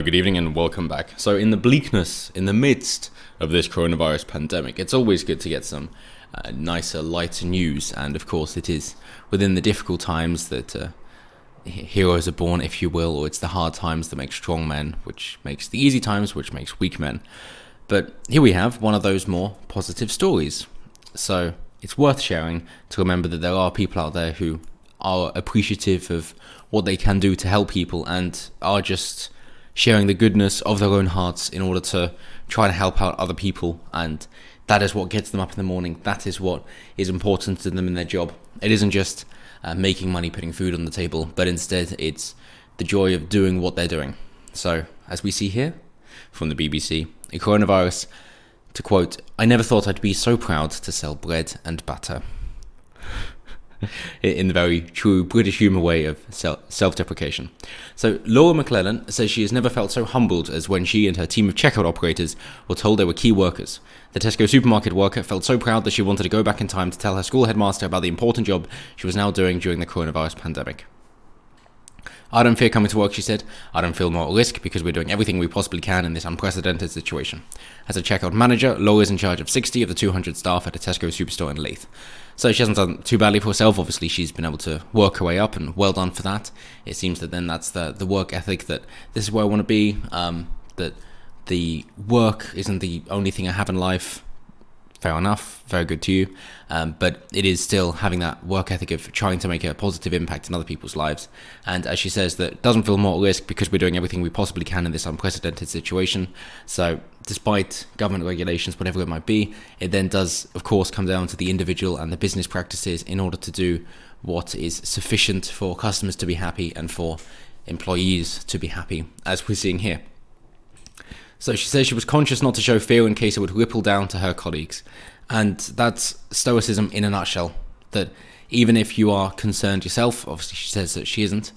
Good evening and welcome back. So in the bleakness, in the midst of this coronavirus pandemic, it's always good to get some nicer, lighter news. And of course it is within the difficult times that heroes are born, if you will, or it's the hard times that make strong men, which makes the easy times, which makes weak men. But here we have one of those more positive stories. So it's worth sharing to remember that there are people out there who are appreciative of what they can do to help people and are just sharing the goodness of their own hearts in order to try to help out other people, and that is what gets them up in the morning. That is what is important to them in their job. It isn't just making money, putting food on the table, but instead it's the joy of doing what they're doing. So, as we see here from the BBC, a coronavirus, to quote, "I never thought I'd be so proud to sell bread and butter." In the very true British humour way of self-deprecation. So Laura McClellan says she has never felt so humbled as when she and her team of checkout operators were told they were key workers. The Tesco supermarket worker felt so proud that she wanted to go back in time to tell her school headmaster about the important job she was now doing during the coronavirus pandemic. "I don't fear coming to work," she said. "I don't feel more at risk because we're doing everything we possibly can in this unprecedented situation." As a checkout manager, Laura is in charge of 60 of the 200 staff at a Tesco superstore in Leith. So she hasn't done too badly for herself. Obviously, she's been able to work her way up, and well done for that. It seems that then that's the work ethic, that this is where I want to be, that the work isn't the only thing I have in life. Fair enough, very good to you, but it is still having that work ethic of trying to make a positive impact in other people's lives. And as she says, that doesn't feel more at risk because we're doing everything we possibly can in this unprecedented situation. So despite government regulations, whatever it might be, it then does, of course, come down to the individual and the business practices in order to do what is sufficient for customers to be happy and for employees to be happy, as we're seeing here. So she says she was conscious not to show fear in case it would ripple down to her colleagues. And that's stoicism in a nutshell. That even if you are concerned yourself, obviously she says that she isn't,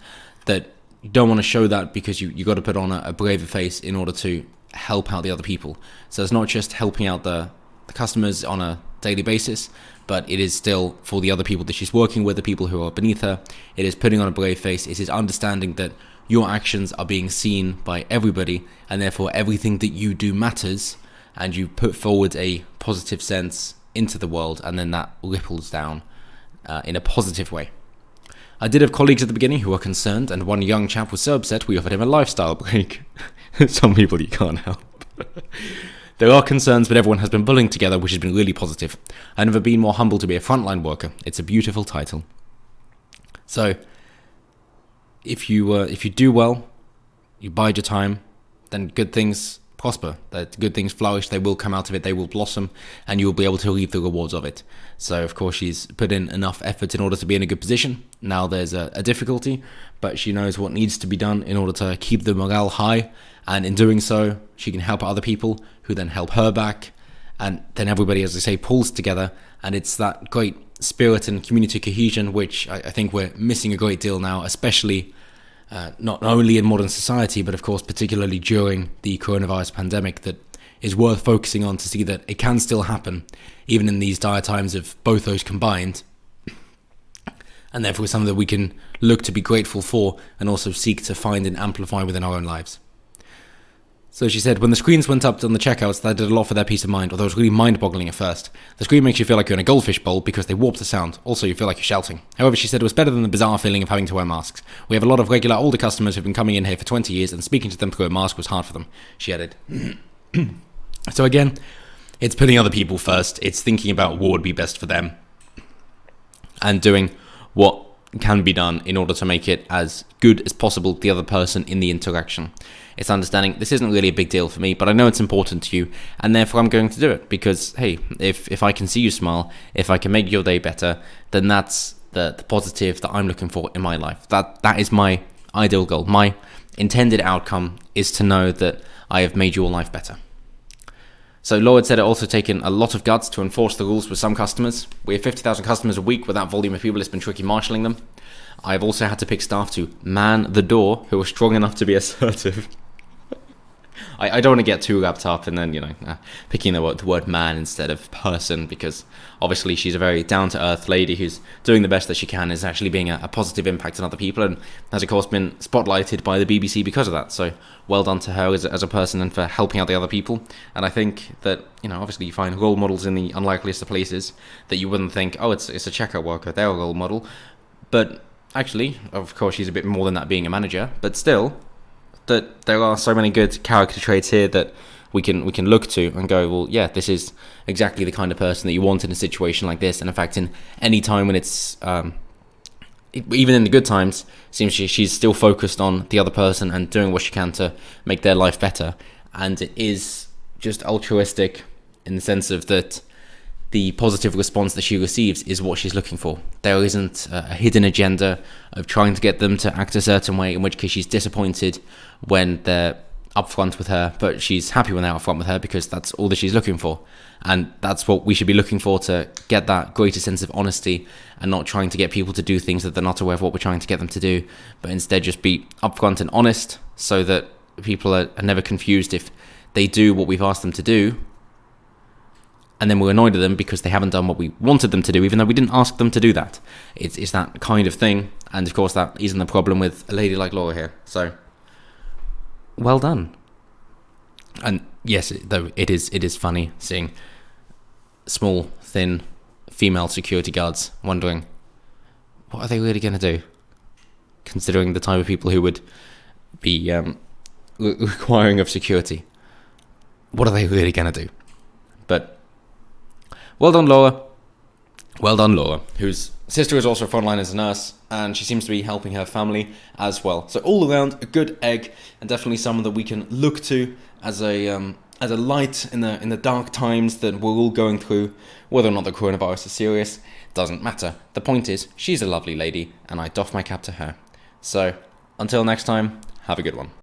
that you don't want to show that because you got to put on a braver face in order to help out the other people. So it's not just helping out the customers on a daily basis, but it is still for the other people that she's working with, the people who are beneath her. It is putting on a brave face. It is understanding that your actions are being seen by everybody, and therefore everything that you do matters, and you put forward a positive sense into the world, and then that ripples down in a positive way. "I did have colleagues at the beginning who were concerned, and one young chap was so upset we offered him a lifestyle break." Some people you can't help. "There are concerns, but everyone has been pulling together, which has been really positive. I've never been more humbled to be a frontline worker. It's a beautiful title." So if you do well, you bide your time, then good things prosper, that good things flourish, they will come out of it, they will blossom, and you will be able to reap the rewards of it. So of course she's put in enough effort in order to be in a good position. Now there's a difficulty, but she knows what needs to be done in order to keep the morale high, and in doing so she can help other people who then help her back, and then everybody, as I say, pulls together, and it's that great spirit and community cohesion which I think we're missing a great deal now, especially not only in modern society, but of course particularly during the coronavirus pandemic, that is worth focusing on to see that it can still happen even in these dire times of both those combined, and therefore something that we can look to be grateful for and also seek to find and amplify within our own lives. So she said, "When the screens went up on the checkouts, that did a lot for their peace of mind, although it was really mind-boggling at first. The screen makes you feel like you're in a goldfish bowl because they warp the sound. Also, you feel like you're shouting. However, she said it was better than the bizarre feeling of having to wear masks. We have a lot of regular older customers who've been coming in here for 20 years, and speaking to them through a mask was hard for them," she added. So again, it's putting other people first. It's thinking about what would be best for them and doing what can be done in order to make it as good as possible to the other person in the interaction. It's understanding this isn't really a big deal for me, but I know it's important to you, and therefore I'm going to do it because, hey, if I can see you smile, if I can make your day better, then that's the positive that I'm looking for in my life. That is my ideal goal. My intended outcome is to know that I have made your life better. So Lloyd said it also taken a lot of guts to enforce the rules with some customers. We have 50,000 customers a week. With that volume of people, it's been tricky marshalling them. I've also had to pick staff to man the door who are strong enough to be assertive. I don't want to get too wrapped up and then, picking the word man instead of person, because obviously she's a very down-to-earth lady who's doing the best that she can, is actually being a positive impact on other people, and has, of course, been spotlighted by the BBC because of that. So well done to her as a person and for helping out the other people. And I think that, obviously you find role models in the unlikeliest of places that you wouldn't think, oh, it's a checkout worker, they're a role model. But actually, of course, she's a bit more than that, being a manager, but still, that there are so many good character traits here that we can look to and go, well, yeah, this is exactly the kind of person that you want in a situation like this. And in fact, in any time when it's even in the good times, it seems she's still focused on the other person and doing what she can to make their life better. And it is just altruistic in the sense of that the positive response that she receives is what she's looking for. There isn't a hidden agenda of trying to get them to act a certain way, in which case she's disappointed when they're upfront with her, but she's happy when they're upfront with her because that's all that she's looking for. And that's what we should be looking for, to get that greater sense of honesty and not trying to get people to do things that they're not aware of what we're trying to get them to do, but instead just be upfront and honest so that people are never confused if they do what we've asked them to do and then we're annoyed at them because they haven't done what we wanted them to do, even though we didn't ask them to do that. It's that kind of thing, and of course that isn't the problem with a lady like Laura here. So, well done. And yes, though it is funny seeing small, thin female security guards wondering, what are they really going to do? Considering the type of people who would be requiring of security. What are they really going to do? But well done, Laura. Well done, Laura, whose sister is also frontline as a nurse, and she seems to be helping her family as well. So all around, a good egg, and definitely someone that we can look to as a light in the dark times that we're all going through. Whether or not the coronavirus is serious doesn't matter. The point is, she's a lovely lady, and I doff my cap to her. So until next time, have a good one.